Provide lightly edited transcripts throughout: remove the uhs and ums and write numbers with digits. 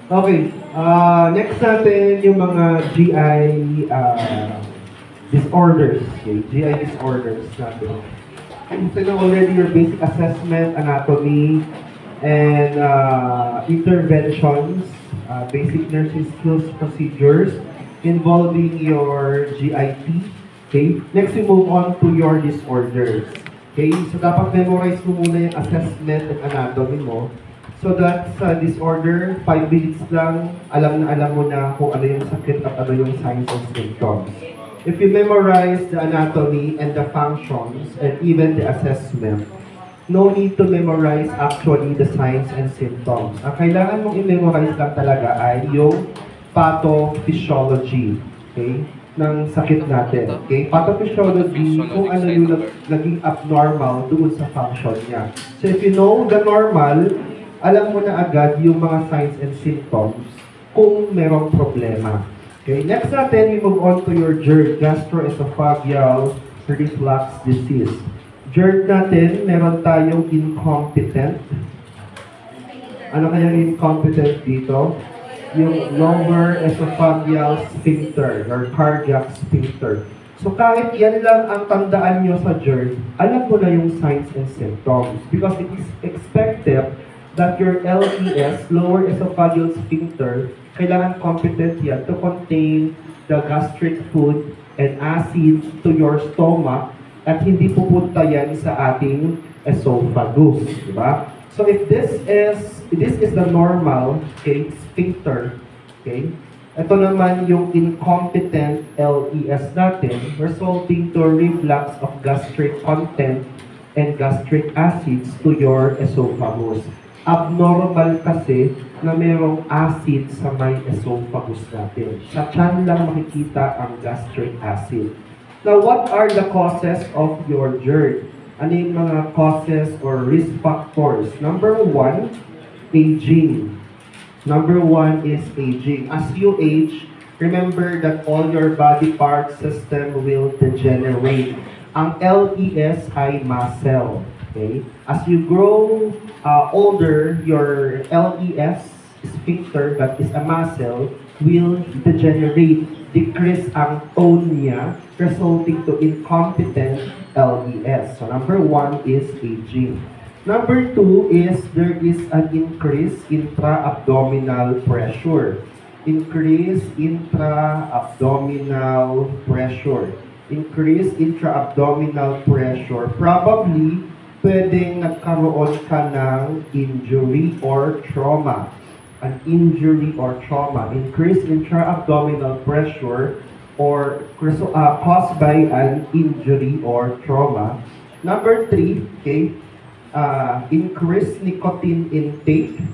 Okay, next natin yung mga GI disorders. Okay, GI disorders natin. So you know already your basic assessment, anatomy, and interventions, basic nursing skills procedures involving your GIT. Okay, next we move on to your disorders. Okay, so dapat memorize mo muna yung assessment and anatomy mo. So that sa disorder, 5 minutes lang, alam na alam mo na kung ano yung sakit at ano yung signs and symptoms. If you memorize the anatomy and the functions and even the assessment, no need to memorize actually the signs and symptoms. Ang kailangan mong i-memorize lang talaga ay yung pathophysiology, okay, ng sakit natin. Okay? Pathophysiology, kung ano yung naging abnormal doon sa function niya. So if you know the normal, alam mo na agad yung mga signs and symptoms kung merong problema. Okay, next natin, we move on to your GERD, gastroesophageal reflux disease. GERD natin, meron tayong incompetent. Ano kaya yung incompetent dito? Yung lower esophageal sphincter or cardiac sphincter. So kahit yan lang ang tandaan nyo sa GERD, alam mo na yung signs and symptoms because it is expected that your LES, lower esophageal sphincter, kailangan competent yan to contain the gastric food and acid to your stomach at hindi pupunta yan sa ating esophagus, di ba? So if this is the normal, okay, sphincter, okay, ito naman yung incompetent LES natin, resulting to reflux of gastric content and gastric acids to your esophagus. Abnormal kasi na mayroong acid sa may esophagus natin. Sa tiyan lang makikita ang gastric acid. Now, what are the causes of your GERD? Ano yung mga causes or risk factors? Number 1, aging. Number 1 is aging. As you age, remember that all your body part system will degenerate. Ang LES ay muscle. Okay? As you grow older, your LES sphincter, that is a muscle, will degenerate, decrease ang tone niya, resulting to incompetent LES. So number 1 is aging. Number 2 is there is an increase intra-abdominal pressure. Increase intra-abdominal pressure. Increase intra-abdominal pressure. Probably, pwedeng nagkaroon ka ng injury or trauma. An injury or trauma. Increased intra-abdominal pressure or caused by an injury or trauma. Number 3, okay, increased nicotine intake.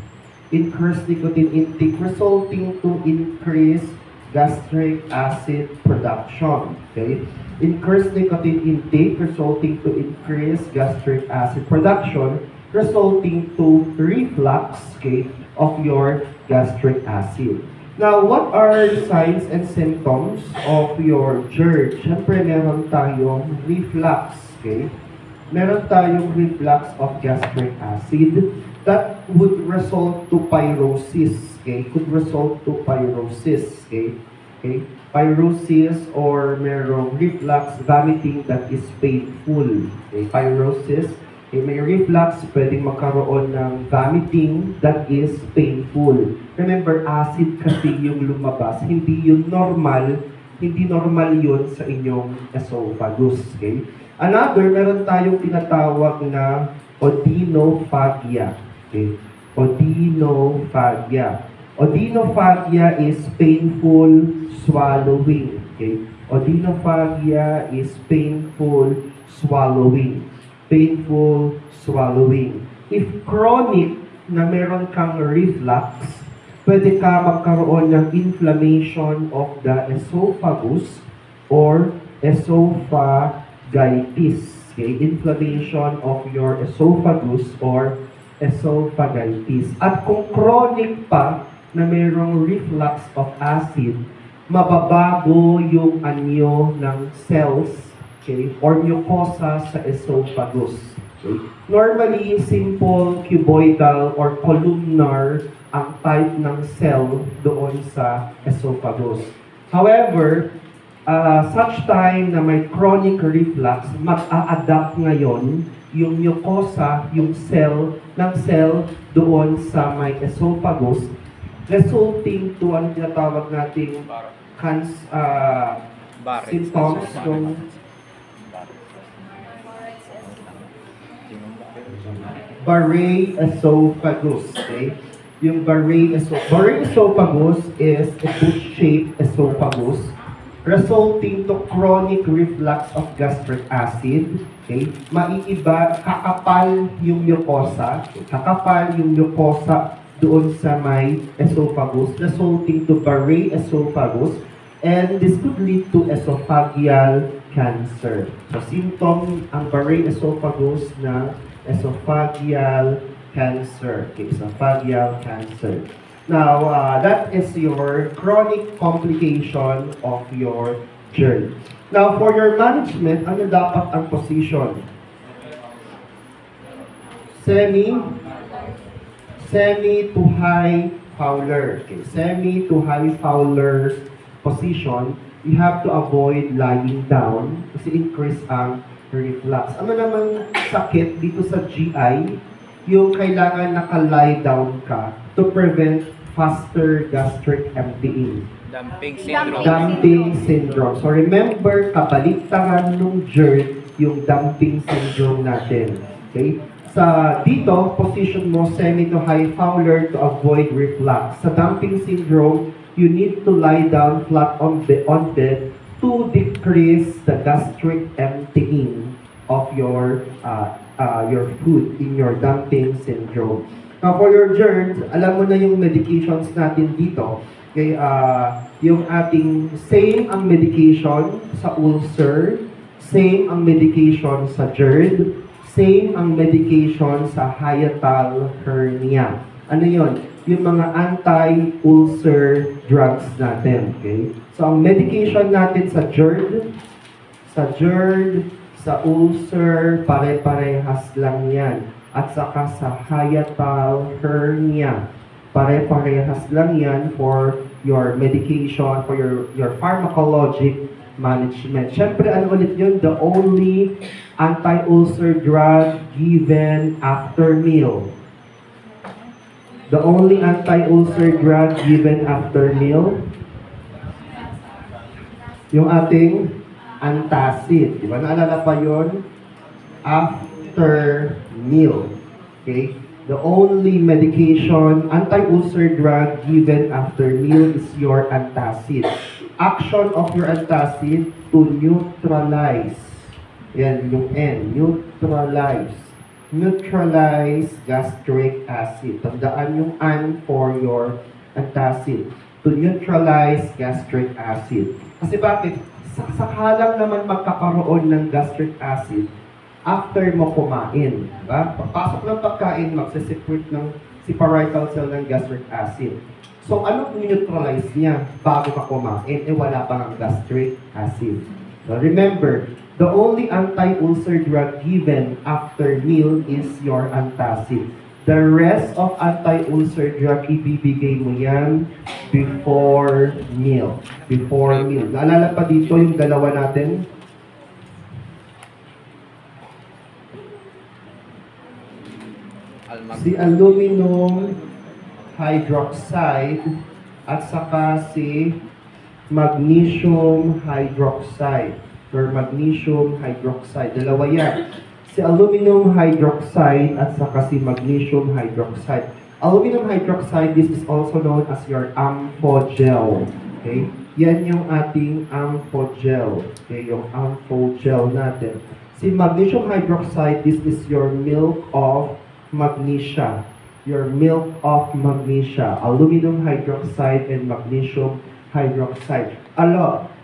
Increased nicotine intake resulting to increased gastric acid production. Okay? Increased nicotine intake resulting to increased gastric acid production, resulting to reflux, okay, of your gastric acid. Now, what are the signs and symptoms of your GERD? Siyempre, meron tayong reflux, okay? Meron tayong reflux of gastric acid that would result to pyrosis, okay? Could result to pyrosis, okay? Okay? Pyrosis or merong reflux vomiting that is painful. Okay? Pyrosis, okay, may reflux, pwedeng magkaroon ng vomiting that is painful. Remember, acid kasi yung lumabas, hindi yun normal, hindi normal yun sa inyong esophagus. Okay? Another, meron tayong tinatawag na odinophagia. Okay? Odinophagia. Odinophagia is painful swallowing. Okay? Odinophagia is painful swallowing. Painful swallowing. If chronic na meron kang reflux, pwede ka magkaroon ng inflammation of the esophagus or esophagitis. Okay? Inflammation of your esophagus or esophagitis. At kung chronic pa na mayroong reflux of acid, mababago yung anyo ng cells, okay, or mucosa sa esophagus. Okay? Normally, simple cuboidal or columnar ang type ng cell doon sa esophagus. However, such time na may chronic reflux, mag-a-adapt ngayon yung mucosa, yung cell doon sa may esophagus, resulting to ang tinatawag nating symptoms yung Barré esophagus. Okay? Yung Barré esophagus is a boot-shaped esophagus resulting to chronic reflux of gastric acid. Okay? Maiiba, kakapal yung mucosa. Okay? Kakapal yung mucosa doon sa may esophagus resulting to Barré esophagus, and this could lead to esophageal cancer. So, symptom ang Barré esophagus na esophageal cancer. Okay, esophageal cancer. Now, that is your chronic complication of your GERD. Now, for your management, ano dapat ang position? Semi to high Fowler. Okay, semi to high Fowler position, you have to avoid lying down kasi increase ang reflux. Ano namang sakit dito sa GI, yung kailangan naka-lie down ka to prevent faster gastric emptying. Dumping syndrome. So remember, kabaliktaran nung GERD, yung dumping syndrome natin. Okay? Sa dito, position mo semi to high Fowler to avoid reflux. Sa dumping syndrome, you need to lie down flat on bed to decrease the gastric emptying of your food in your dumping syndrome. Now, for your GERD, alam mo na yung medications natin dito. Okay, yung ating same ang medication sa ulcer, same ang medication sa GERD, same ang medication sa hiatal hernia. Ano yon? Yung mga anti-ulcer drugs natin. Okay? So, ang medication natin sa GERD, sa ulcer, pare-parehas lang yan. At saka sa hiatal hernia, pare-parehas lang yan for your medication, for your pharmacologic management. Siyempre, ano ulit yun? The only anti-ulcer drug given after meal. The only anti-ulcer drug given after meal, yung ating antacid. Di ba? Naalala pa yun? After meal. Okay? The only medication, anti-ulcer drug given after meal is your antacid. Action of your antacid to neutralize. Yan, yung N. Neutralize. Neutralize gastric acid. Tandaan yung N for your antacid. To neutralize gastric acid. Kasi bakit? Sakalang naman magkakaroon ng gastric acid after mo kumain. Diba? Pagpasok ng pagkain, magsisecrete ng si parietal cell ng gastric acid. So, ano neutralize niya bago ka kumain? Wala pang gastric acid. So, remember, the only anti-ulcer drug given after meal is your antacid. The rest of anti-ulcer drug, ibibigay mo yan before meal. Before meal. Naalala pa dito yung dalawa natin? Si aluminum hydroxide at saka si magnesium hydroxide or magnesium hydroxide. Dalawa yan. Si aluminum hydroxide at saka si magnesium hydroxide. Aluminum hydroxide, this is also known as your amphogel. Okay? Yan yung ating amphogel. Okay? Yung amphogel natin. Si magnesium hydroxide, this is your milk of magnesia. Your milk of magnesia. Aluminum hydroxide and magnesium hydroxide. Allah.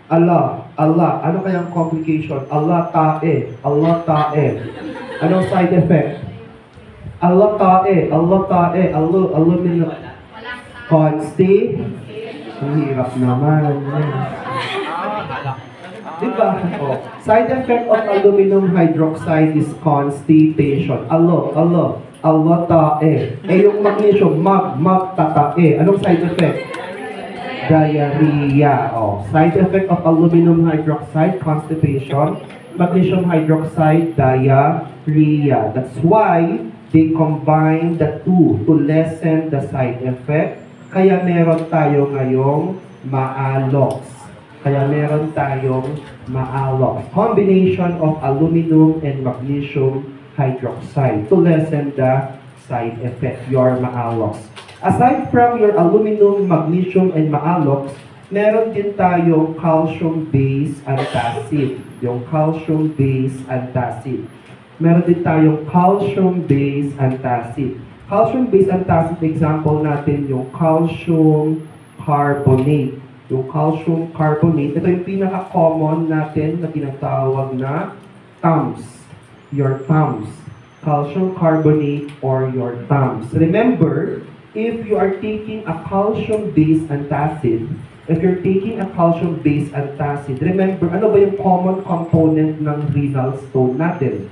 Ano kayang complication? Allah tae. Anong side effect? Allah tae. Aluminum. Ang hirap naman. Diba? Side effect of aluminum hydroxide is constipation. alatae. Yung magnesium, magtatae. Anong side effect? Diarrhea. Side effect of aluminum hydroxide, constipation. Magnesium hydroxide, diarrhea. That's why they combine the two to lessen the side effect. Kaya meron tayo ngayong maalox. Combination of aluminum and magnesium hydroxide to lessen the side effect, your maalox. Aside from your aluminum, magnesium, and maalox, meron din tayong calcium-based antacid. Yung calcium-based antacid. Meron din tayong calcium-based antacid. Calcium-based antacid, example natin yung calcium carbonate. Yung calcium carbonate, ito yung pinaka-common natin na tinatawag na TUMS. Your TUMS. Calcium carbonate or your TUMS. Remember, if you are taking a calcium-based antacid, remember, ano ba yung common component ng renal stone natin?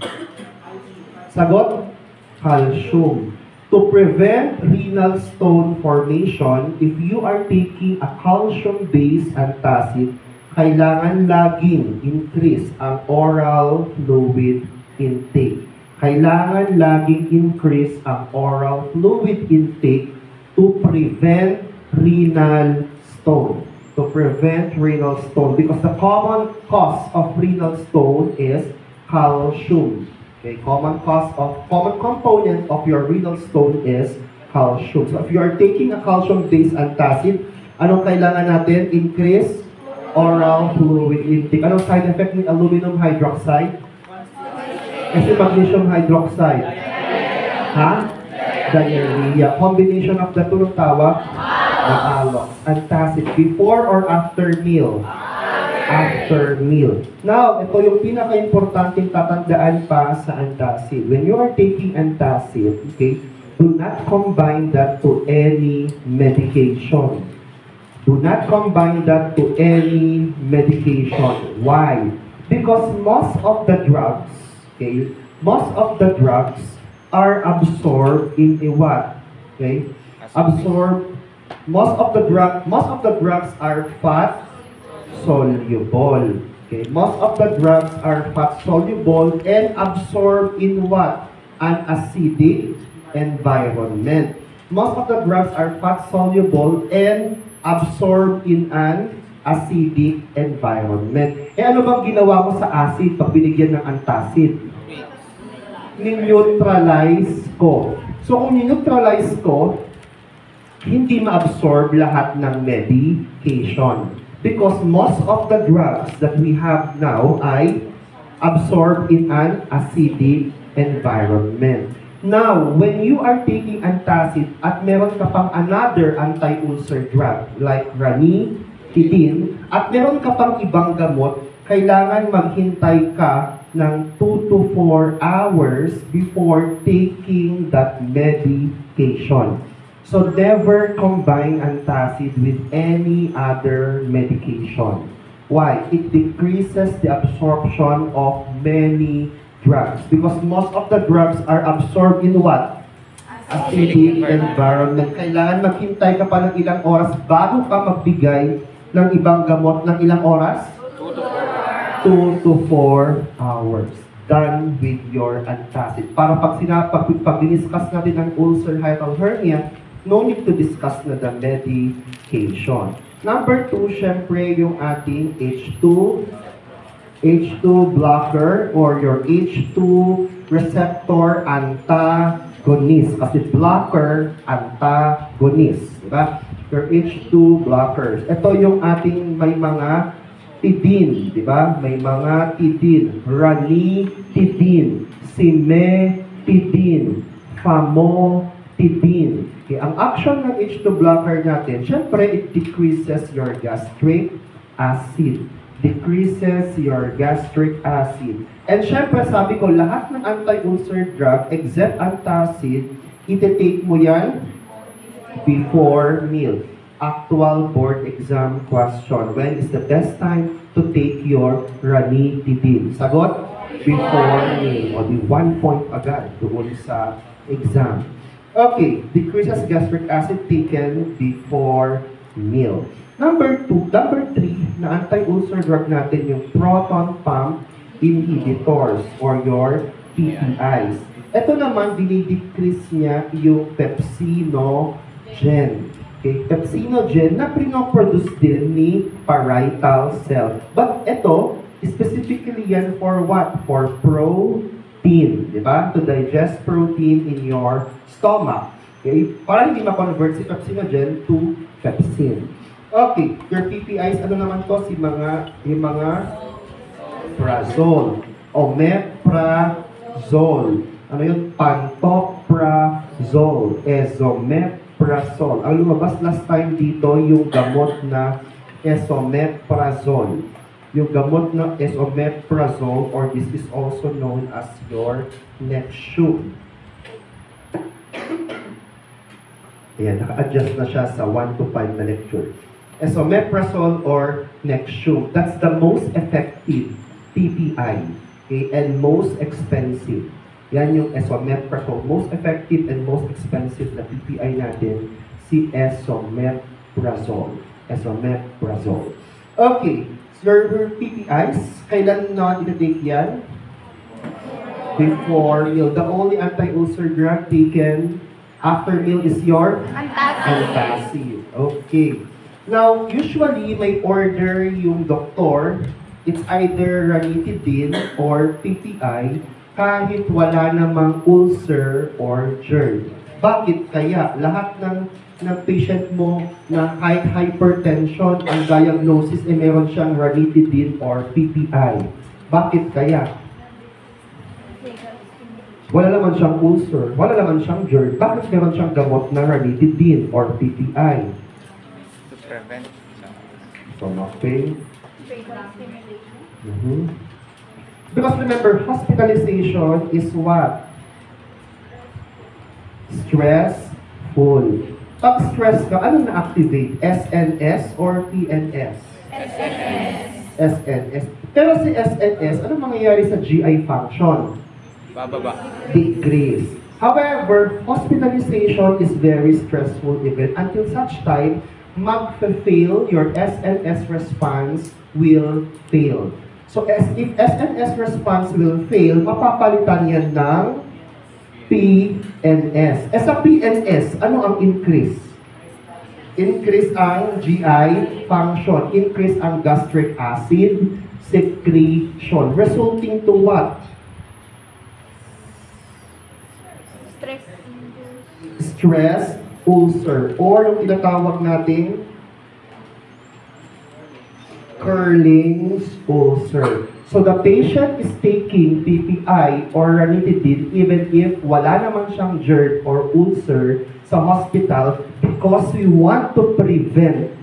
Sagot? Calcium. To prevent renal stone formation, if you are taking a calcium-based antacid, kailangan laging increase ang oral fluid intake. Kailangan laging increase ang oral fluid intake to prevent renal stone. Because the common cause of renal stone is calcium. Okay, common component of your renal stone is calcium. So if you are taking a calcium-based antacid, anong kailangan natin? Increase oral fluid intake. Anong side effect ng aluminum hydroxide? Kasi magnesium hydroxide. Diarrhea. Combination of the two tawag? Maalox. Antacid. Before or after meal? After meal. Now, ito yung pinaka-importanting tatandaan pa sa antacid. When you are taking antacid, okay, do not combine that to any medication. Why? Because most of the drugs are absorbed in a what? Okay? Most of the drugs are fat soluble. Okay, most of the drugs are fat soluble and absorbed in what? An acidic environment. Most of the drugs are fat soluble and absorbed in an acidic environment. Ano bang ginawa mo sa acid pag binigyan ng antacid? Ni-neutralize ko. So kung ni-neutralize ko, hindi ma-absorb lahat ng medication. Because most of the drugs that we have now ay absorbed in an acidic environment. Now, when you are taking antacid at meron ka pang another anti-ulcer drug like ranitidine at meron ka pang ibang gamot, kailangan maghintay ka ng 2 to 4 hours before taking that medication. So never combine antacid with any other medication. Why? It decreases the absorption of many drugs. Because most of the drugs are absorbed in what? Acidic environment. Kailangan maghintay ka pa ng ilang oras bago ka magbigay ng ibang gamot ng ilang oras? 2 to 4 hours. Done with your antacid. Para pag diniscuss natin ang ulcer hiatal hernia, no need to discuss na the medication. Number 2, syempre yung ating H2 blocker or your H2 receptor antagonist. Kasi blocker, antagonist. Diba? Your H2 blockers. Ito yung ating may mga tidin. Diba? May mga tidin. Ranitidine, cimetidine, famotidine. Okay, ang action ng H2 blocker natin, syempre, it decreases your gastric acid. And syempre, sabi ko, lahat ng anti-ulcer drug, except antacid, iti-take mo yan before meal. Actual board exam question. When is the best time to take your ranitidine? Sagot? Before meal. O di 1 point agad doon sa exam. Okay, decreases gastric acid taken before meal. Number three, na anti-ulcer drug natin yung proton pump inhibitors or your PPIs. Ito naman, dinidecrease niya yung pepsinogen. Okay, pepsinogen na pinoproduce din ni parietal cell. But ito, specifically yan for what? For protein, di ba? To digest protein in your stomach. Okay? Para hindi ma-convert si pepsinogen to pepsin. Okay, your PPIs, ano naman to? Yung mga prazole, omeprazole, ano yun? Pantoprazole, esomeprazole. Ang lumabas last time dito, yung gamot na esomeprazole. Yung gamot na esomeprazole, or this is also known as your Nexium. Ayan, naka-adjust na siya sa 1 to 5 na lecture. Esomeprazole or Nexium, that's the most effective PPI, okay, and most expensive. Yan yung esomeprazole. Most effective and most expensive na PPI natin, si esomeprazole. Esomeprazole. Okay, so your PPIs, kailan na tinatake yan? Before meal. The only anti-ulcer drug taken after meal is your antacid. Okay. Now, usually, may order yung doktor, it's either ranitidine or PPI, kahit wala namang ulcer or GERD. Bakit kaya? Lahat ng patient mo na kahit hypertension, ang diagnosis ay meron siyang ranitidine or PPI. Bakit kaya? Wala naman siyang ulcer, wala naman siyang GERD. Bakit meron siyang gamot na ranitidine or PPI? Prevent Stomach pain. Because remember, hospitalization is what? Stressful. Pag stress ka, ano na-activate? SNS or PNS? SNS. Pero si SNS, ano mangyayari sa GI function? bababa. Decrease. However, hospitalization is very stressful event until such time mag-fail, your SNS response will fail. So if SNS response will fail, mapapalitan yan ng PNS. Sa PNS, ano ang increase? Increase ang GI function, increase ang gastric acid secretion, resulting to what? Stress ulcer, or yung tinatawag nating Curling's ulcer. So the patient is taking PPI or ranitidine even if wala naman siyang GERD or ulcer sa hospital because we want to prevent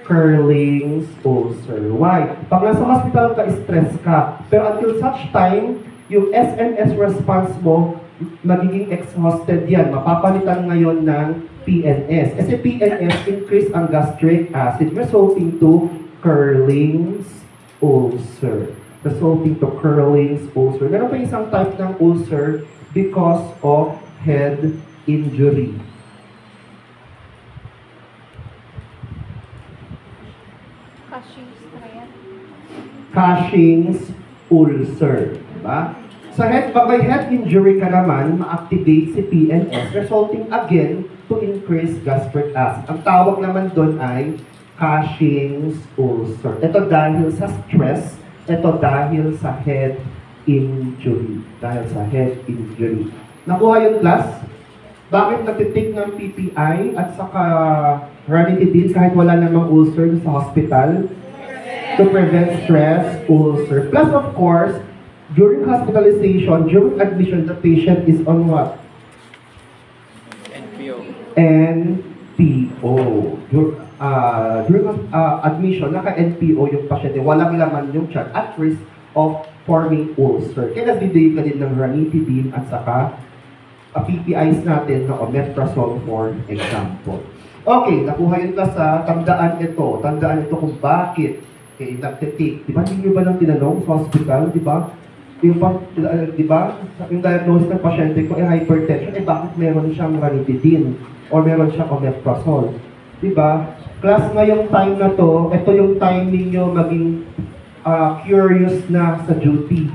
Curling's ulcer. Why? Pag nasa hospital ka, stress ka. Pero until such time, yung SNS response mo, magiging exhausted yan. Mapapalitan ngayon ng PNS. Kasi PNS increase ang gastric acid resulting to Curling's ulcer. Resulting to Curling's ulcer. Meron pa isang type ng ulcer because of head injury. Cushing's ulcer. Diba? Sa head, pag may head injury ka naman, ma-activate si PNS, resulting again to increase gastric acid. Ang tawag naman doon ay Cushing's ulcer. Ito dahil sa stress, ito dahil sa head injury. Dahil sa head injury. Nakuha yung class? Bakit nagtitik ng PPI at saka ranitidine kahit wala namang ulcer sa hospital? To prevent stress, ulcer. Plus of course, during hospitalization, during admission, the patient is on what? NPO. NPO. During admission, naka-NPO yung pasyente, walang laman yung tiyan at risk of forming ulcer. Kaya nagbibigay ka din ng ranitidine at saka PPIs natin na omeprazole for example. Okay, nakuha yun ka sa tandaan ito kung bakit nagtitik. Di ba, hindi nyo ba lang tinanong sa hospital, di ba? Di ba? Yung diagnosis ng pasyente ko ay hypertension, eh bakit meron siyang ranitidine or meron siyang omeprazole? Di ba? Class ngayong time na to, ito yung time ninyo maging curious na sa duty.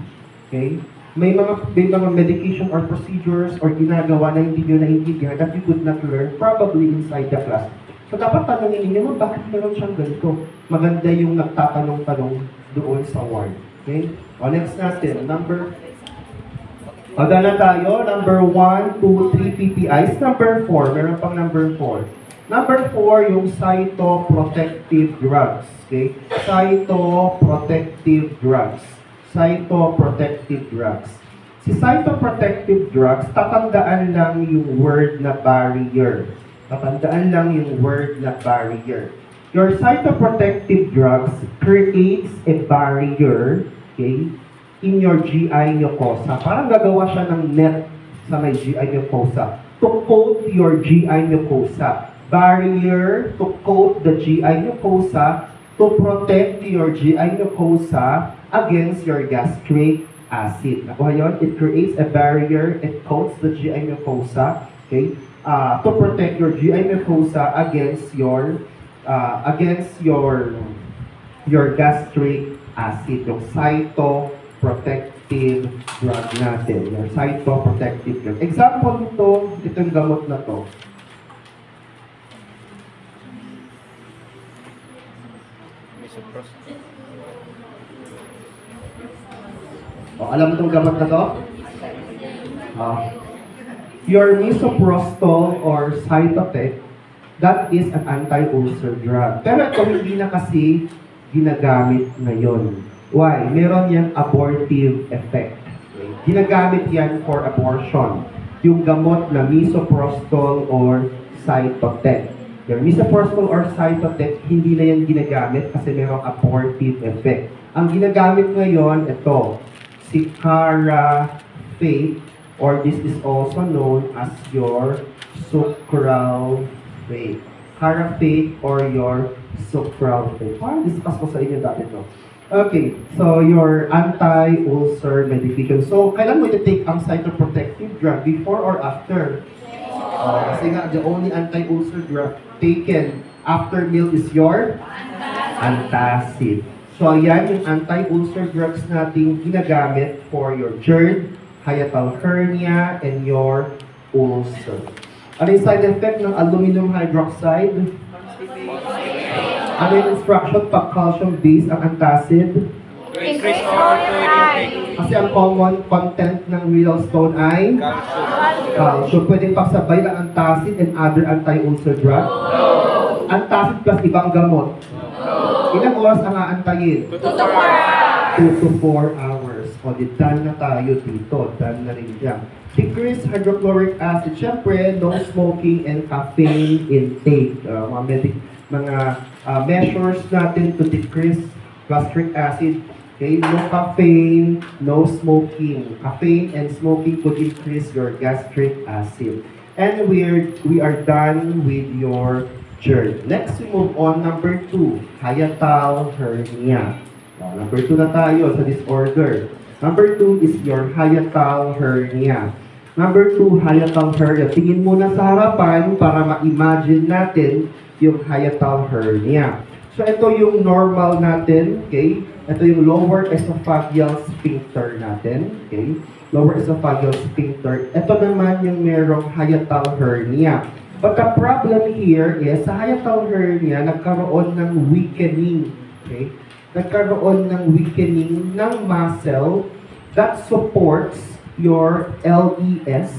Okay? May mga medication or procedures or ginagawa na hindi nyo naiintindihan that you could not learn probably inside the class. So dapat tanongin ninyo, bakit meron siyang ganito? Maganda yung nagtatanong-tanong doon sa ward. Okay? O next natin, dahil na tayo, number 1, 2, 3 PPIs. Number 4, meron pang number 4. Number 4, yung cytoprotective drugs. Okay? Cytoprotective drugs. Cytoprotective drugs. Si cytoprotective drugs, tatandaan lang yung word na barrier. Tatandaan lang yung word na barrier. Your cytoprotective drugs creates a barrier, okay, in your GI mucosa. Parang gagawa siya ng net sa may GI mucosa to coat your GI mucosa. Barrier to coat the GI mucosa to protect your GI mucosa against your gastric acid. Nakuha yun? It creates a barrier, it coats the GI mucosa, okay, to protect your GI mucosa against your gastric acid, yung cytoprotective drug natin, yung cytoprotective drug. Example nito, itong gamot na to. Alam mo itong gamot na to? Your misoprostol or Cytotec, that is an anti-ulcer drug. Pero ito hindi na kasi ginagamit ngayon. Why? Meron yung abortive effect. Ginagamit yan for abortion. Yung gamot na misoprostol or Cytotec. Yung misoprostol or Cytotec, hindi na yan ginagamit kasi merong abortive effect. Ang ginagamit ngayon, ito, si Carafate, or this is also known as your Sucralfate. Carafate or your Sucralfate. Parang discuss ko sa inyo dati ito. Okay, so your anti-ulcer medication. So, kailan mo iti-take ang cytoprotective drug? Before or after? Kasi nga, the only anti-ulcer drug taken after meal is your antacid. So, ayan yung anti-ulcer drugs natin ginagamit for your GERD, hiatal hernia, and your ulcer. Ano yung side effect ng aluminum hydroxide? Ano yung instruction pag calcium-based ang antacid? Increase or to intake. Kasi ang common content ng renal stone ay? Calcium. Pwedeng pagsabay ng antacid and other anti-ulcer drug? No. Antacid plus ibang gamot? Ilang oras ang aantayin? 2 to 4 hours. 2 to 4 hours. O, di done na tayo dito. Done na rin yan. Decrease hydrochloric acid. Siyempre, no smoking and caffeine intake. Mga measures natin to decrease gastric acid. Okay, no caffeine, no smoking. Caffeine and smoking could increase your gastric acid. And we are done with your GERD. Next, we move on. Number 2, hiatal hernia. Number 2 na tayo sa disorder. Number 2 is your hiatal hernia. Number 2, hiatal hernia. Tingin muna sa harapan para ma-imagine natin yung hiatal hernia. So, ito yung normal natin, okay? Ito yung lower esophageal sphincter natin, okay? Lower esophageal sphincter. Ito naman yung merong hiatal hernia. But the problem here is, sa hiatal hernia, nagkaroon ng weakening, okay? Nagkaroon ng weakening ng muscle that supports your LES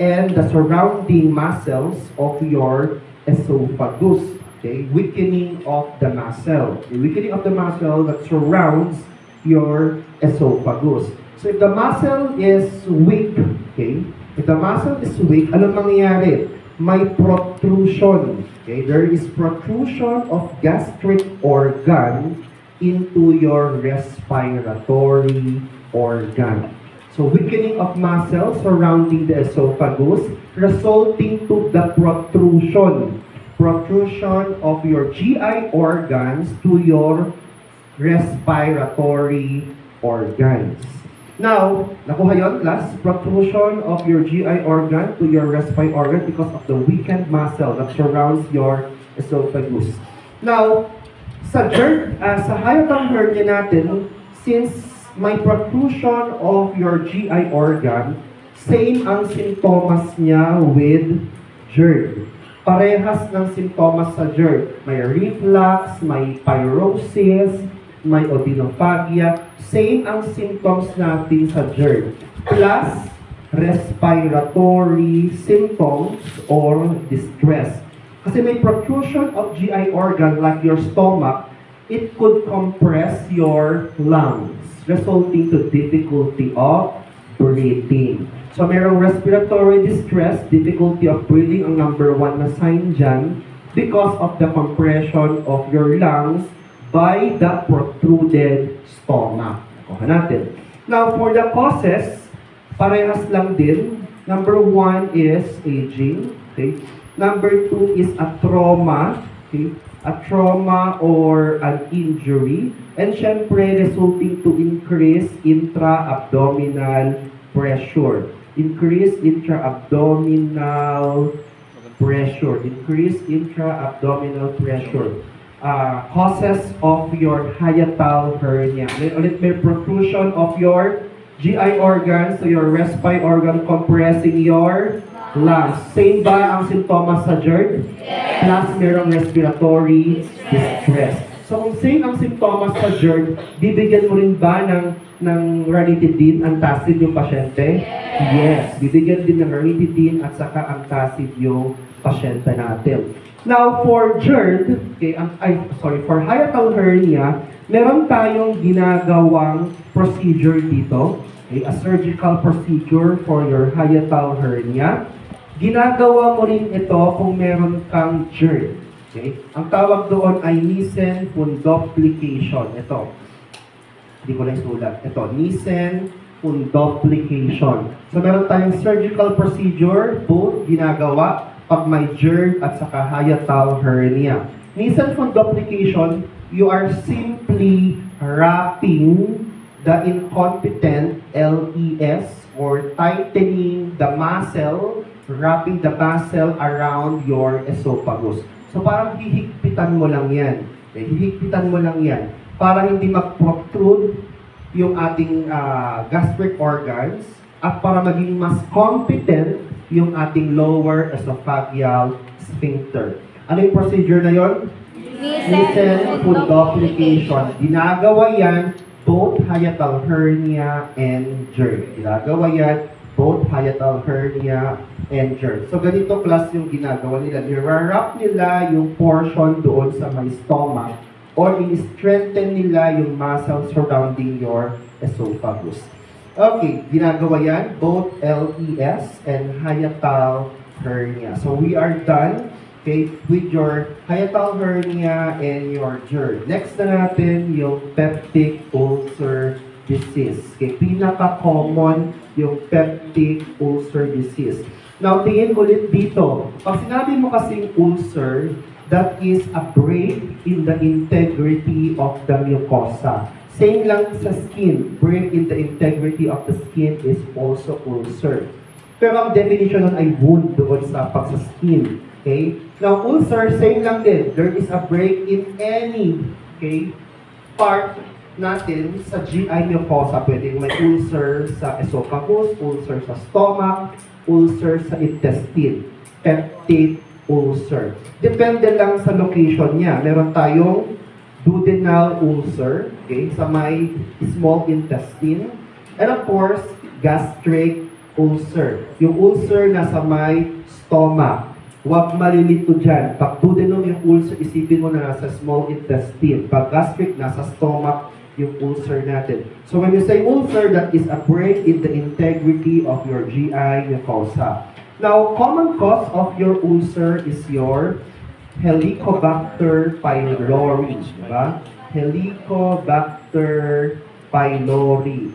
and the surrounding muscles of your esophagus. Okay, weakening of the muscle. The weakening of the muscle that surrounds your esophagus. So if the muscle is weak, okay, if the muscle is weak, anong mangyayari? May protrusion. Okay, there is protrusion of gastric organ into your respiratory organ. So weakening of muscles surrounding the esophagus resulting to the protrusion of your GI organs to your respiratory organs. Now, nakuha yun, class? Protrusion of your GI organ to your respiratory organ because of the weakened muscle that surrounds your esophagus. Now, sa hiatal hernia natin, since may protrusion of your GI organ, same ang sintomas niya with GERD. Parehas ng sintomas sa GERD. May reflux, may pyrosis, may odinophagia. Same ang symptoms natin sa GERD. Plus, respiratory symptoms or distress. Kasi may protrusion of GI organ like your stomach, it could compress your lungs, resulting to difficulty of breathing. So merong respiratory distress, difficulty of breathing ang number 1 na sign dyan because of the compression of your lungs by the protruded stomach. Nakuha natin. Now, for the causes, parehas lang din. Number 1 is aging. Okay? Number 2 is a trauma. Okay? A trauma or an injury. And syempre, resulting to increase intra-abdominal pressure. Increase intra-abdominal pressure. Increase intra-abdominal pressure. Causes of your hiatal hernia. Ulit may protrusion of your GI organs, so your respiratory organ compressing your lungs. Same ba ang sintomas sa GERD? Yes. Plus merong respiratory distress. So kung same ang sintomas sa GERD, bibigyan mo rin ba ng ranitidine, antacid yung pasyente? Yes. Bibigyan din ng ranitidine at saka antacid yung pasyente natin. Now, for GERD, for hiatal hernia, meron tayong ginagawang procedure dito. Okay, a surgical procedure for your hiatal hernia. Ginagawa mo rin ito kung meron kang GERD. Okay? Ang tawag doon ay Nissen fundoplication. Ito. Hindi ko na isulat. Ito, Nissen fundoplication. So, meron tayong surgical procedure, both ginagawa pag may GERD at saka hiatal hernia. Nissen fundoplication, you are simply wrapping the incompetent LES or tightening the muscle, wrapping the muscle around your esophagus. So parang hihigpitan mo lang yan. Okay? Hihigpitan mo lang yan para hindi mag-protrude yung ating gastric organs at para maging mas competent yung ating lower esophageal sphincter. Ano yung procedure na yon? Nissen fundoplication. Ginagawa yan both hiatal hernia and GERD. Ginagawa yan both hiatal hernia and GERD. So ganito class yung ginagawa nila. Nirarap nila yung portion doon sa may stomach or in-strengthen nila yung muscle surrounding your esophagus. Okay, ginagawa yan, both LES and hiatal hernia. So we are done, okay, with your hiatal hernia and your GERD. Next na natin yung peptic ulcer disease. Okay, pinaka-common yung peptic ulcer disease. Now, tingin ulit dito. Pag sinabi mo kasing ulcer, that is a break in the integrity of the mucosa. Same lang sa skin, break in the integrity of the skin is also ulcer. Pero ang definition nun ay wound doon sa pag-skin. Okay? Now, ulcer, same lang din. There is a break in any part natin sa GI mucosa. Pwede may ulcer sa esophagus, ulcer sa stomach, ulcer sa intestine. Peptic ulcer. Depende lang sa location niya. Meron tayong duodenal ulcer, okay, sa may small intestine. And of course, gastric ulcer. Yung ulcer na sa may stomach. Huwag malilito dyan. Pag duodenal yung ulcer, isipin mo na nasa small intestine. Pag gastric, nasa stomach yung ulcer natin. So when you say ulcer, that is a break in the integrity of your GI mucosa. Now, common cause of your ulcer is your Helicobacter pylori, diba? Helicobacter pylori.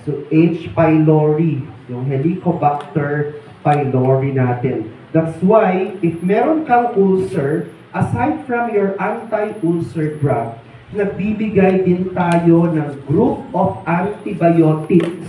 So, H. pylori, yung Helicobacter pylori natin. That's why, if meron kang ulcer, aside from your anti-ulcer drug, nagbibigay din tayo ng group of antibiotics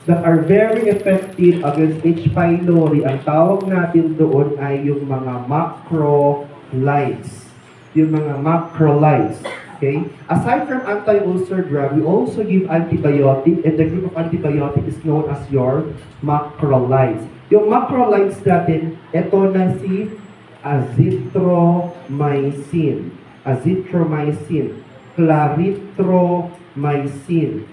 that are very effective against H. pylori. Ang tawag natin doon ay yung mga macrolides. Yung mga macrolides. Okay? Aside from anti-ulcer drug, we also give antibiotic, and the group of antibiotic is known as your macrolides. Yung macrolides natin, ito na si azithromycin, clarithromycin,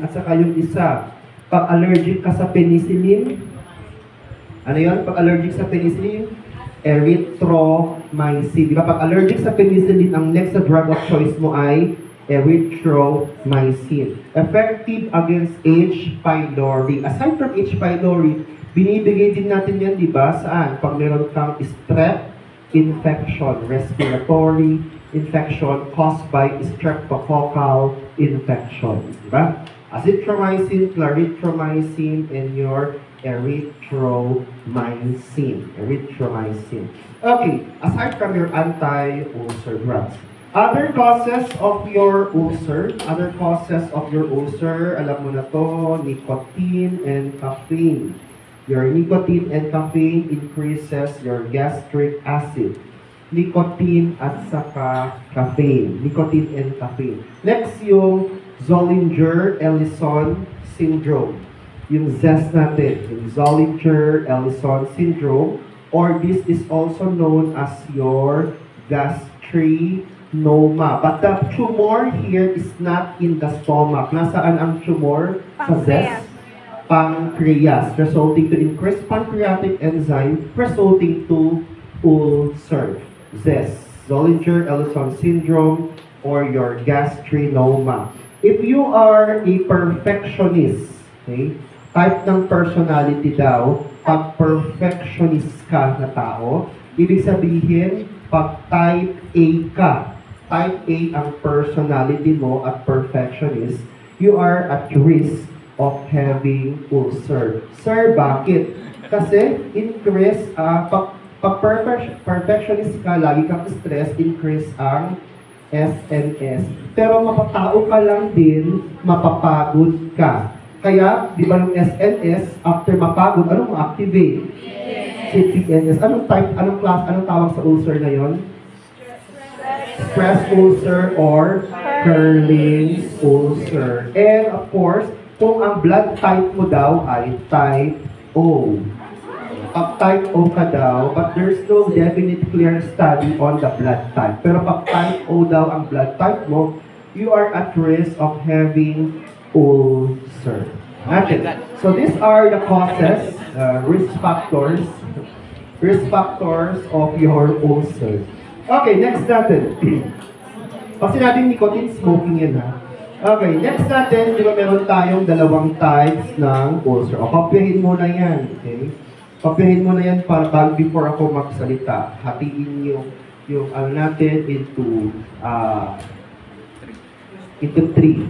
at saka yung isa, pag allergic ka sa penicillin, ano yun? Pag allergic sa penicillin, erythromycin. Di ba? Pag allergic sa penicillin, ang next na drug of choice mo ay erythromycin. Effective against H. pylori. Aside from H. pylori, binibigay din natin yan, di ba? Saan? Pag meron kang strep infection, respiratory infection caused by streptococcal infection. Di ba? Azithromycin, clarithromycin, and your erythromycin. Okay, aside from your anti-ulcer drugs, other causes of your ulcer, alam mo na to, nicotine and caffeine. Your nicotine and caffeine increases your gastric acid. Nicotine at saka caffeine. Nicotine and caffeine. Next, yung Zollinger-Ellison syndrome. Yung ZES natin, yung Zollinger-Ellison syndrome, or this is also known as your gastrinoma. But the tumor here is not in the stomach. Nasaan ang tumor? Sa ZES? Pancreas, resulting to increased pancreatic enzyme, resulting to ulcer. ZES, Zollinger-Ellison syndrome, or your gastrinoma. If you are a perfectionist, okay, type ng personality daw, pag perfectionist ka na tao, ibig sabihin, pag type A ka, type A ang personality mo at perfectionist, you are at risk of having ulcer. Sir, bakit? Kasi increase, pag perfectionist ka, lagi kang stress, increase ang SNS. Pero mapatao ka lang din, mapapagod ka. Kaya, di ba yung SNS, after mapagod, anong ma-activate? CPNS. Anong type, anong class, anong tawag sa ulcer na yon? Stress ulcer or curling ulcer. And of course, kung ang blood type mo daw ay type O. Pag type O ka daw, but there's no definite clear study on the blood type. Pero pag type O daw ang blood type mo, you are at risk of having ulcer. Okay. So these are the causes, risk factors of your ulcer. Okay, next natin. Pag sinabing nicotine, smoking yan ha. Okay, next natin, di ba meron tayong dalawang types ng ulcer. O, kopyahin mo na yan. Okay? Kopyahin mo na yan para bago before ako magsalita. Hatiin yung ano natin into three.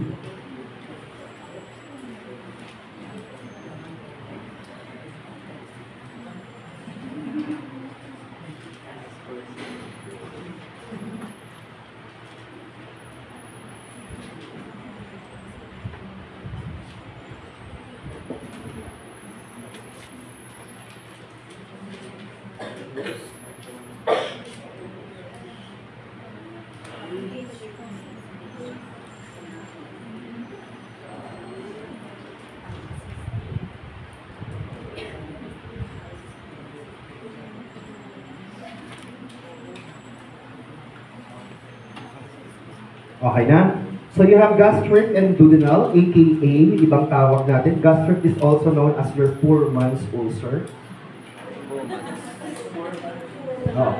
Okay na? So you have gastric and duodenal, aka, ibang tawag natin. Gastric is also known as your poor man's ulcer.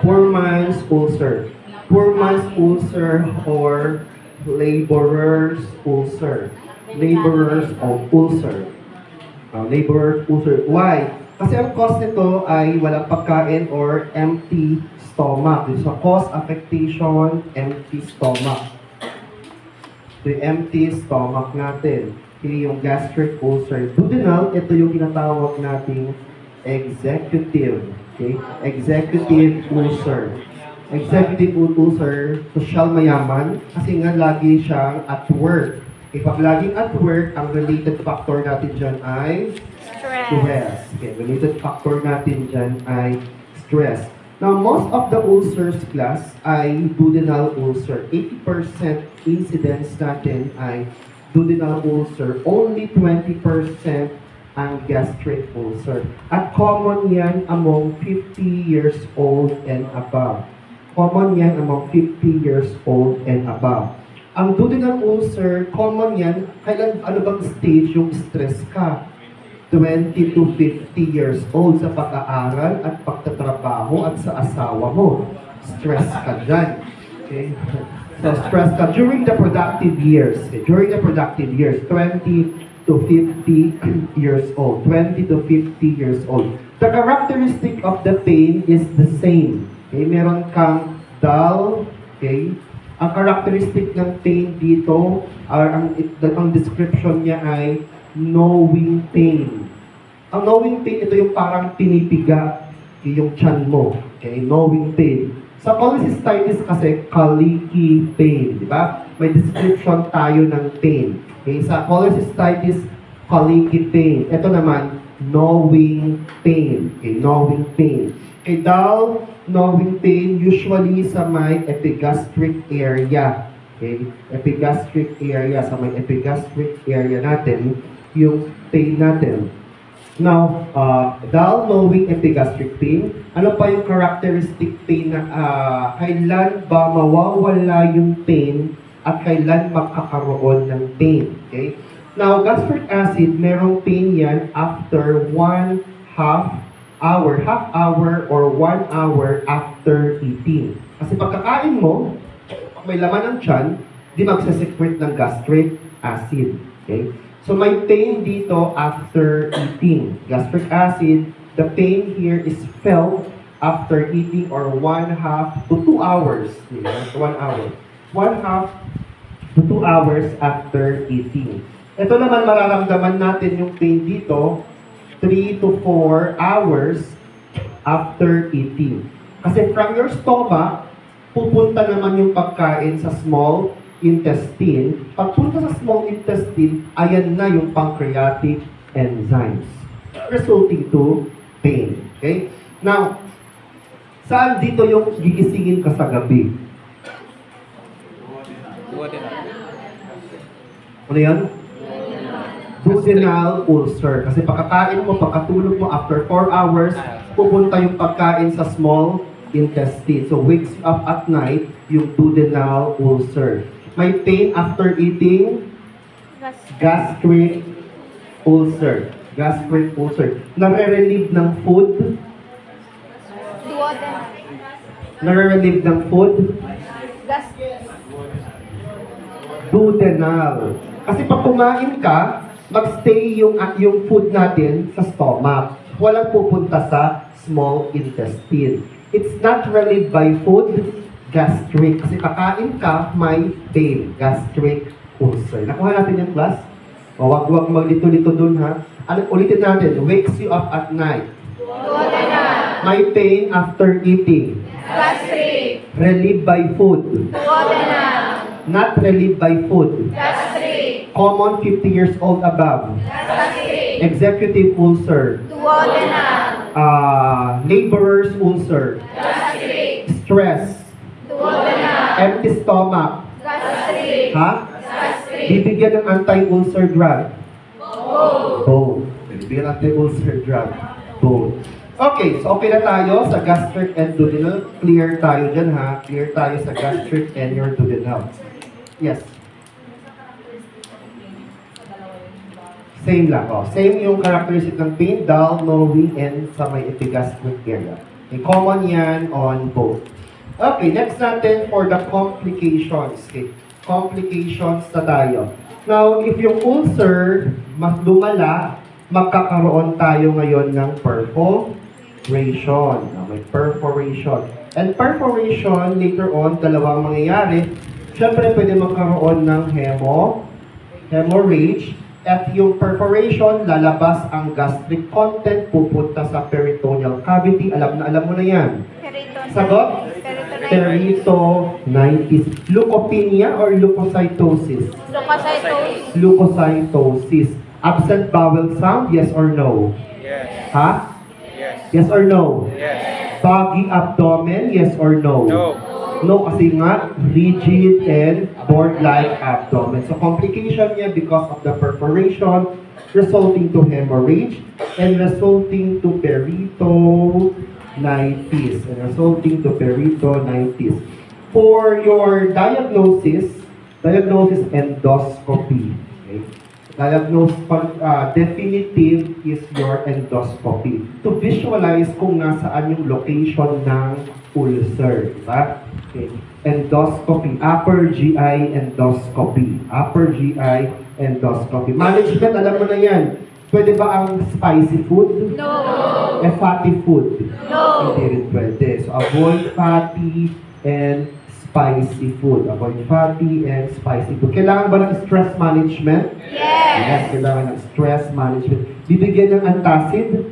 Poor man's ulcer. Poor man's ulcer or laborer's ulcer. Laborer's ulcer. Laborer's ulcer. Why? Kasi ang cause nito ay walang pagkain or empty stomach. So cause affectation, empty stomach. The empty stomach natin. Okay, yung gastric ulcer. Duodenal, ito yung tinatawag nating executive. Okay? Executive ulcer. Executive ulcer, social mayaman, kasi nga lagi siyang at work. Pag laging at work, ang related factor natin dyan ay stress. Okay, related factor natin dyan ay stress. Now, most of the ulcers class ay duodenal ulcer. 80% incidence natin ay duodenal ulcer. Only 20% ang gastric ulcer. At common yan among 50 years old and above. Common yan among 50 years old and above. Ang duodenal ulcer, common yan, ano bang stage yung stress ka? 20 to 50 years old sa pag-aaral at pagtatrabaho at sa asawa mo. Stress ka dyan. Okay? So, stress ka during the productive years. Okay? During the productive years, 20 to 50 years old. 20 to 50 years old. The characteristic of the pain is the same. Okay? Meron kang dull. Okay? Ang characteristic ng pain dito, ang description niya ay knowing pain. Ang knowing pain, ito yung parang pinipiga yung tiyan mo. Okay? Knowing pain. Sa cholecystitis kasi, colicky pain. Di ba? May description tayo ng pain. Okay? Sa cholecystitis, colicky pain. Ito naman, knowing pain. Okay? Knowing pain. Okay, dull, knowing pain, usually sa may epigastric area. Okay? Epigastric area. Sa may epigastric area natin, yung pain natin. Now, dull, knowing epigastric pain. Ano pa yung characteristic pain na kailan ba mawawala yung pain at kailan magkakaroon ng pain? Okay? Now, gastric acid, merong pain yan after half hour or 1 hour after eating. Kasi pagkakain mo, may laman ng tiyan, di magsasecrete ng gastric acid. Okay? So may pain dito after eating. Gastric acid, the pain here is felt after eating or 1/2 to 2 hours. 1 hour. 1/2 to 2 hours after eating. Ito naman mararamdaman natin yung pain dito 3 to 4 hours after eating. Kasi from your stomach, pupunta naman yung pagkain sa small intestine. Pagpunta sa small intestine, ayan na yung pancreatic enzymes, resulting to pain. Okay? Now, saan dito yung gigisingin ka sa gabi? Ano yan? Duodenal ulcer. Kasi pagkakain mo, pagkatulog mo, after 4 hours, pupunta yung pagkain sa small intestine. So, wakes you up at night, yung duodenal ulcer. May pain after eating, gastric ulcer. Gastric ulcer. Nare-relieve ng food. Duodenal. Nare-relieve ng food. Duodenal. Kasi pag kumain ka, magstay yung food natin sa stomach. Walang pupunta sa small intestine. It's not relieved by food, gastric. Kasi kakain ka, may pain. Gastric ulcer. Nakuha natin yung class? O, wag maglito-lito dun, ha? Ulitin natin. Wakes you up at night. Duodenal. May pain after eating. Gastric. Relieved by food. Duodenal. Not relieved by food. Gastric. Common 50 years old above. Gastric. Executive ulcer. Duodenal. Laborer's ulcer. Gastric. Stress. Duodenal. Empty stomach. Gastric. Ha? Gastric. Bibigyan ng anti-ulcer drug. Both. Both. Bibigyan ng anti-ulcer drug. Both. Okay, so okay na tayo sa gastric and duodenal. Clear tayo dyan, ha? Clear tayo sa gastric and your duodenal. Yes. Same lang, oh. Same yung characteristic ng pain, dull, knowing, and sa may epigastric area. Okay, common yan on both. Okay, next natin for the complications. Okay, complications na tayo. Now, if yung ulcer mas lumala, magkakaroon tayo ngayon ng perforation. May perforation. And perforation, later on, dalawang mangyayari. Siyempre, pwede magkaroon ng hemorrhage. At yung perforation, lalabas ang gastric content, pupunta sa peritoneal cavity. Alam mo na yan. Sagot? Peritonitis. Leukopenia or leukocytosis? Leukocytosis. Leukocytosis. Absent bowel sound, yes or no? Yes. Ha? Yes. Yes or no? Yes. Foggy abdomen, yes or no? No. No, kasi nga, rigid and board-like abdomen. So, complication niya because of the perforation, resulting to hemorrhage, and resulting to peritonitis. For your diagnosis endoscopy. Okay? Definitive is your endoscopy. To visualize kung nasaan yung location ng ulcer. Diba? Okay. Endoscopy. Upper GI endoscopy. Upper GI endoscopy. Management, alam mo na yan. Pwede ba ang spicy food? No. Fatty food? No. Hindi rin pwede. So, avoid fatty and spicy food. Avoid fatty and spicy food. Kailangan ba ng stress management? Yes, kailangan ng stress management. Bibigyan ng antacid?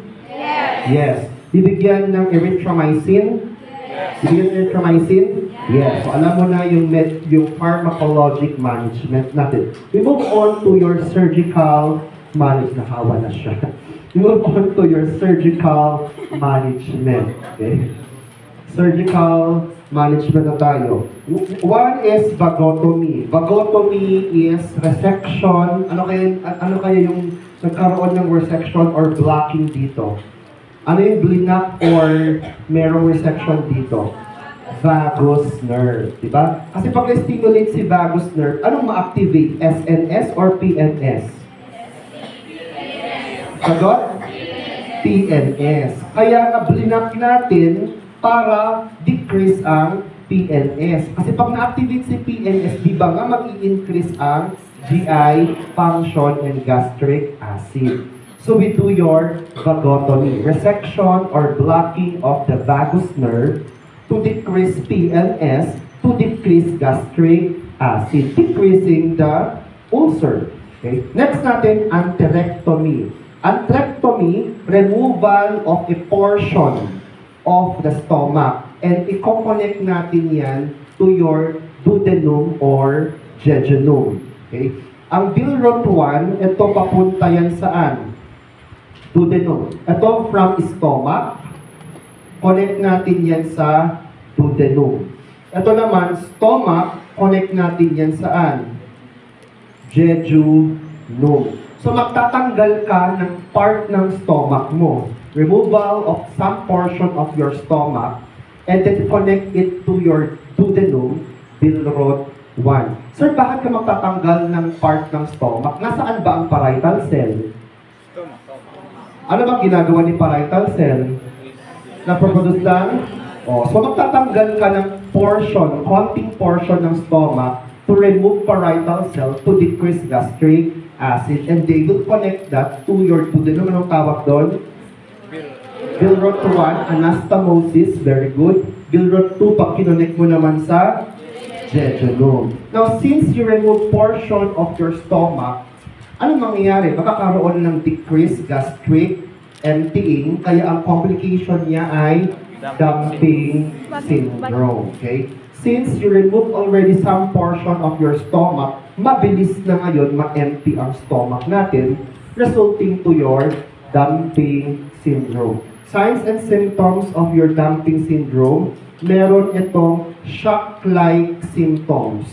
Yes. Bibigyan ng erythromycin? Bibigyan ng erythromycin? Yes. So, alam mo na yung pharmacologic management natin. We move on to your surgical management. Nahawa na siya. We move on to your surgical management. Okay? Surgical management na tayo. One is vagotomy. Vagotomy is resection. Ano kaya yung nagkaroon ng resection or blocking dito? Ano yung blinak or merong resection dito? Vagus nerve, di ba? Kasi pag na-stimulate si vagus nerve, anong ma-activate? SNS or PNS? Sagot? PNS. Kaya na-blinak natin para decrease ang PNS. Kasi pag na-activate si PNS, di ba nga mag-i-increase ang GI function and gastric acid. So we do your vagotomy, resection or blocking of the vagus nerve to decrease PNS, to decrease gastric acid, decreasing the ulcer. Okay? Next natin, atherectomy. Atherectomy, removal of a portion of the stomach. And i-connect natin yan to your duodenum or jejunum. Okay? Ang Billroth 1, ito papunta yan saan? Duodenum. Ito from stomach, connect natin yan sa duodenum. Ito naman, stomach, connect natin yan saan? Jejunum. So magtatanggal ka ng part ng stomach mo. Removal of some portion of your stomach and then connect it to your duodenum, Billroth 1. Sir, bakit ka magtatanggal ng part ng stomach? Nasaan ba ang parietal cell? Ano bang ginagawa ni parietal cell? Naproproduce lang? So magtatanggal ka ng portion, konting portion ng stomach to remove parietal cell to decrease gastric acid and they will connect that to your duodenum. Anong tawag doon? Billroth 1, anastomosis, very good. Billroth 2, pag kinonect mo naman sa jejunum. Now, since you remove portion of your stomach, ano mangyayari? Makakaroon ng decreased gastric emptying, kaya ang complication niya ay dumping syndrome. Okay? Since you remove already some portion of your stomach, mabilis na ngayon ma-empty ang stomach natin, resulting to your dumping syndrome. Signs and symptoms of your dumping syndrome, meron itong shock-like symptoms.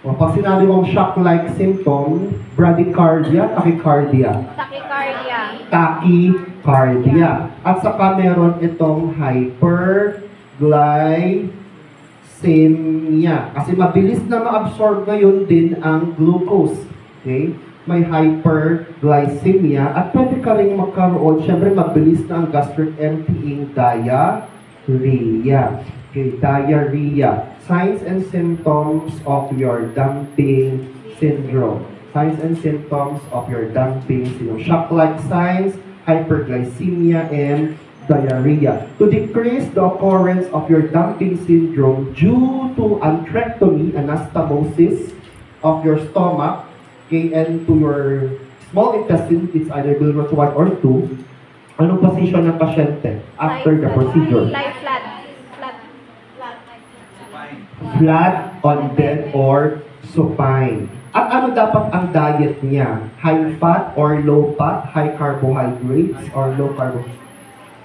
O, pag sinabi mong shock-like symptom, bradycardia, tachycardia. Tachycardia. At saka meron itong hyperglycemia. Kasi mabilis na ma-absorb ngayon din ang glucose. Okay? May hyperglycemia at pwede ka rin magkaroon, syempre mabilis na ang gastric emptying, diarrhea. Okay, diarrhea. Signs and symptoms of your dumping syndrome. Signs and symptoms of your dumping syndrome. Shock-like signs, hyperglycemia, and diarrhea. To decrease the occurrence of your dumping syndrome due to atherectomy, anastomosis of your stomach, okay, and to your small intestine, it's either Billroth 1 or 2, anong position ng pasyente after the procedure? Lie flat. flat, on-bed, or supine. At ano dapat ang diet niya? High fat or low fat? High carbohydrates or low carbohydrates?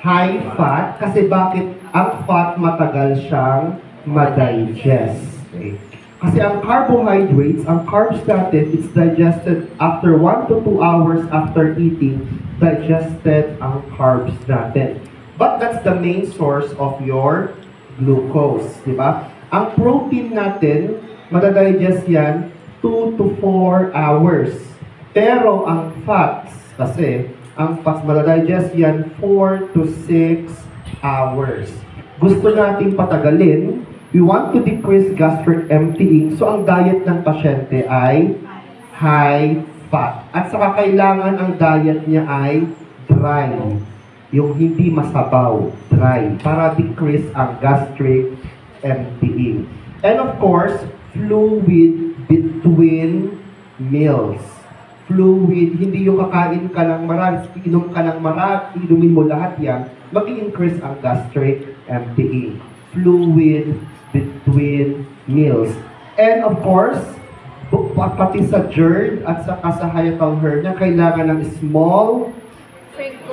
High fat, kasi bakit ang fat matagal siyang ma-digest? Okay. Kasi ang carbohydrates, ang carbs natin, it's digested after 1 to 2 hours after eating, digested ang carbs natin. But that's the main source of your glucose, di ba? Ang protein natin, madadigest yan 2 to 4 hours. Pero ang fats, kasi ang fats madadigest yan 4 to 6 hours. Gusto natin patagalin, we want to decrease gastric emptying, so ang diet ng pasyente ay high fat. At saka kailangan ang diet niya ay dry. Yung hindi masabaw, dry, para decrease ang gastric emptying. And of course, fluid between meals. Fluid, hindi yung kakain ka ng marami, inom ka ng marami, inumin mo lahat yan, mag-increase ang gastric emptying. Fluid between meals. And of course, pati sa GERD at saka sa hiatal hernia, kailangan ng small,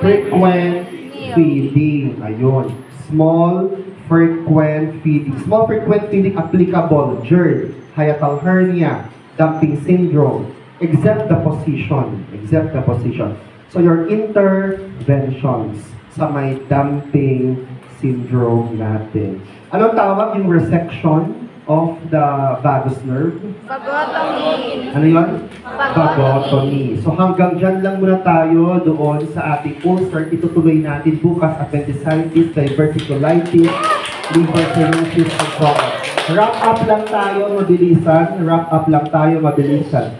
frequent feeding. Ayun. Small, frequent feeding. Small, frequent feeding applicable. GERD, hiatal hernia, dumping syndrome. Except the position. Except the position. So your interventions sa may dumping syndrome natin. Anong tawag yung resection of the vagus nerve? Vagotomy. Ano yun? Vagotomy. So hanggang dyan lang muna tayo doon sa ating ulcer. Itutuloy natin bukas appendicitis, diverticulitis, liver cirrhosis, and so on. Wrap up lang tayo, mabilisan. Wrap up lang tayo, mabilisan.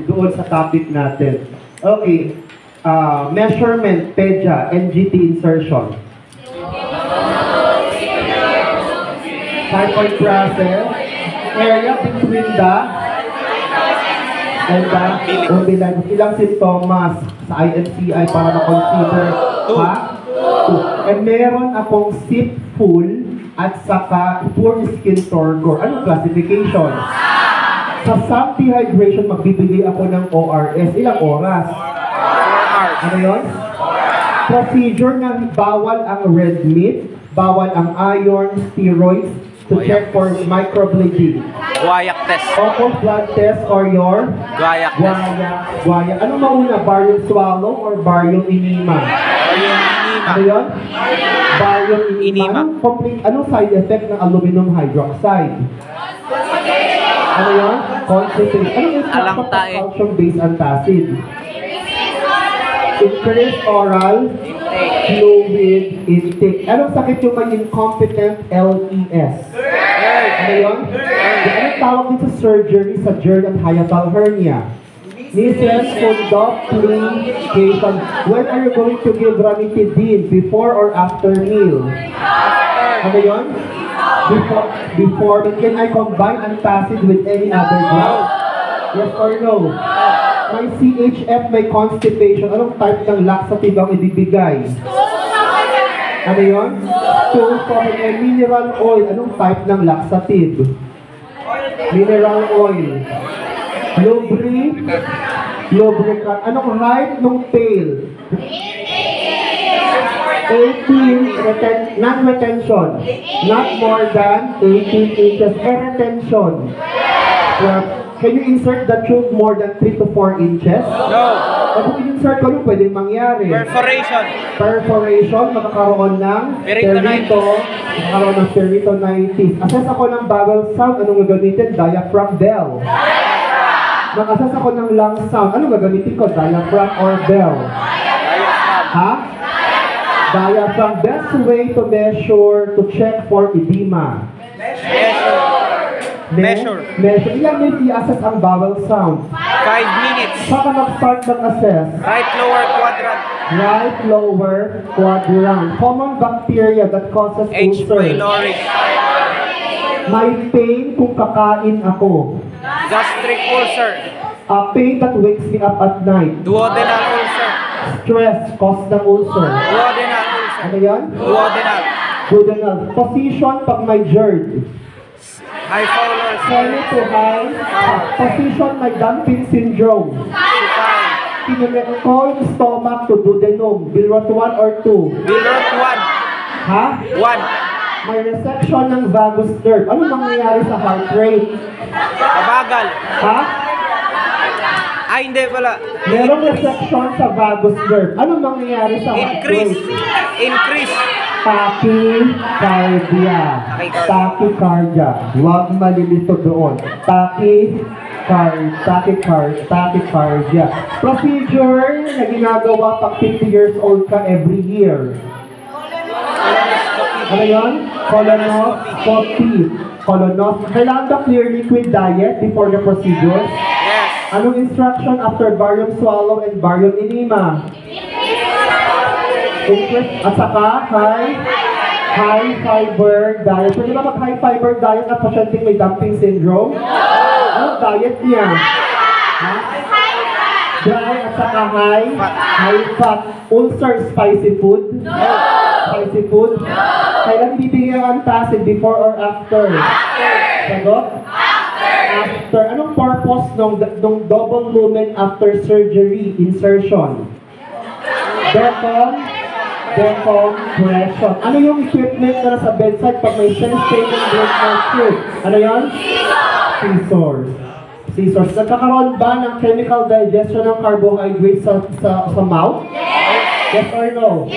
Doon sa topic natin. Okay. Measurement, PEDIA, NGT insertion. Typhoid process, area between the and the umbilical. Ilang sintomas sa INCI para ma-consider? Ha? 2. And meron akong sip full at saka poor skin turgor. Anong classification? Sa some dehydration, magbibigay ako ng ORS. Ilang oras? Ano yun? Procedure na bawal ang red meat, bawal ang iron, steroids, to check for microbleeding. Guayak test. Opo, blood test or your Guayak test. guayak. Ano mauna? Barium swallow or barium enema? Barium enema. Ano yun? Barium Enema. enema. Anong side effect ng aluminum hydroxide? Ano yun? Concentration. Ano yung Alam tayo. calcium-based antacid? Increased oral fluid intake. Anong sakit yung may incompetent LES? Ano yun? Anong tawag dito sa surgery sa GERD at hiatal hernia? Measles fundoplication. When are you going to give ranitidine? Before or after meal? Ano yun? Before. Can I combine antacid with any other drug? Yes or no? May CHF, may constipation. Anong type ng laxative ang ibibigay? Ano yun? Sulfuric and mineral oil. Anong type ng laxative? Mineral oil. Lubricant. Anong height ng tail? 18, non-retention. Not more than 18 inches. Retention. Can you insert the tube more than 3 to 4 inches? No. O kung insert ko, pwedeng mangyari. Perforation. Perforation, magkakaroon ng perito, magkakaroon ng peritonitis. Assess ako ng vowel sound, anong gagamitin? Diaphragm, bell. Mag-assess ako ng lung sound, anong gagamitin ko? Diaphragm or bell? Ha? Diaphragm. Best way to measure, to check for edema. Measure. Ilang minutes i-assess ang vowel sound? 5 minutes. Saka mag-start mag-assess? Right lower quadrant. Right lower quadrant. Common bacteria that causes H. ulcer. pylori. May pain kung kakain ako. Gastric ulcer. A pain that wakes me up at night. Duodenal ulcer. Stress, cause ng ulcer. Duodenal ulcer. Ano yan? Duodenal. Good enough. Position pag may GERD. High fowler, sir. Semi to high. Position may dumping syndrome. Supine. Kinurect stomach to duodenum. Bilrot 1 or 2? Bilrot 1. Ha? 1. May resection ng vagus nerve. Ano mangyayari sa heart rate? Mabagal. Ha? Ay, hindi pala. Merong resection sa vagus nerve. Ano mangyayari sa heart Increase. rate? Increase. Tachycardia. Tachycardia. Huwag malilito doon. Tachycardia. Procedure na ginagawa pag 50 years old ka every year. Ano yun? Colonoscopy. Colonoscopy. Kailangan ka clear liquid diet before the procedure. Yes. Anong instruction after barium swallow and barium enema? At saka, high fiber diet. Pwede ba mag-high fiber diet at pasyenteng may dumping syndrome? Anong diet niya? Ha? Dry at saka high fat. Ulcer, spicy food? Spicy food? Kailan bibigyan ang antacid, before or after? Sagot? After. Anong purpose nung double lumen after surgery, insertion? Decompression. Ano yung equipment na nasa bedside pag may sense-taking blood transfusion? Ano yan? Scissors. Nagkakaroon ba ng chemical digestion ng carbohydrates sa mouth? Yes or no?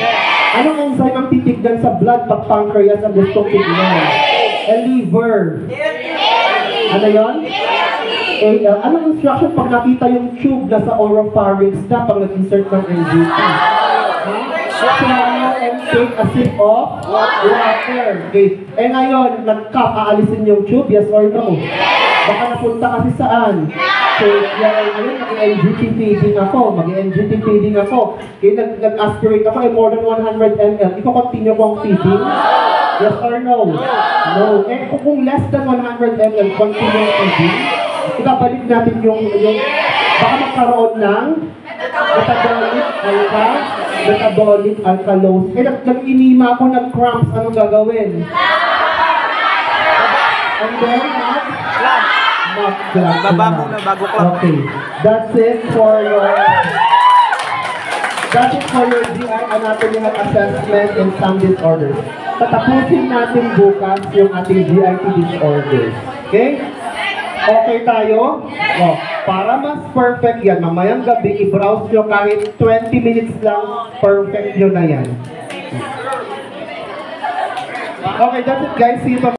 Anong enzyme ang titignan sa blood pag pancreas ang gustong tignan? Liver. Ano yan? Anong instruction pag nakita yung tube na sa oropharynx na pag nag-insert ng NGT? Swallow and take a sip of water. Okay. Ngayon, nag-cup, aalisin yung tube, yes or no? Baka napunta kasi saan? So, ngayon, mag-NGT feeding ako. Okay, nag-aspirate ako, more than 100 ml. Iko-continue ko ang feeding? Yes or no? No. Kung less than 100 ml, continue ang feeding, ibabalik natin yung baka magkaroon ng metabolic alkalose. Nag-inima ako, nag-cramps, anong gagawin? And then, Baba muna bago clamp. Okay. That's it for your GI anatomical assessment and some disorders. Tatapusin natin bukas yung ating GIT disorders. Okay? Okay tayo? Oh, para mas perfect yan, mamayang gabi, i-browse nyo kahit 20 minutes lang, perfect nyo na yan. Okay, that's it guys. See you tomorrow.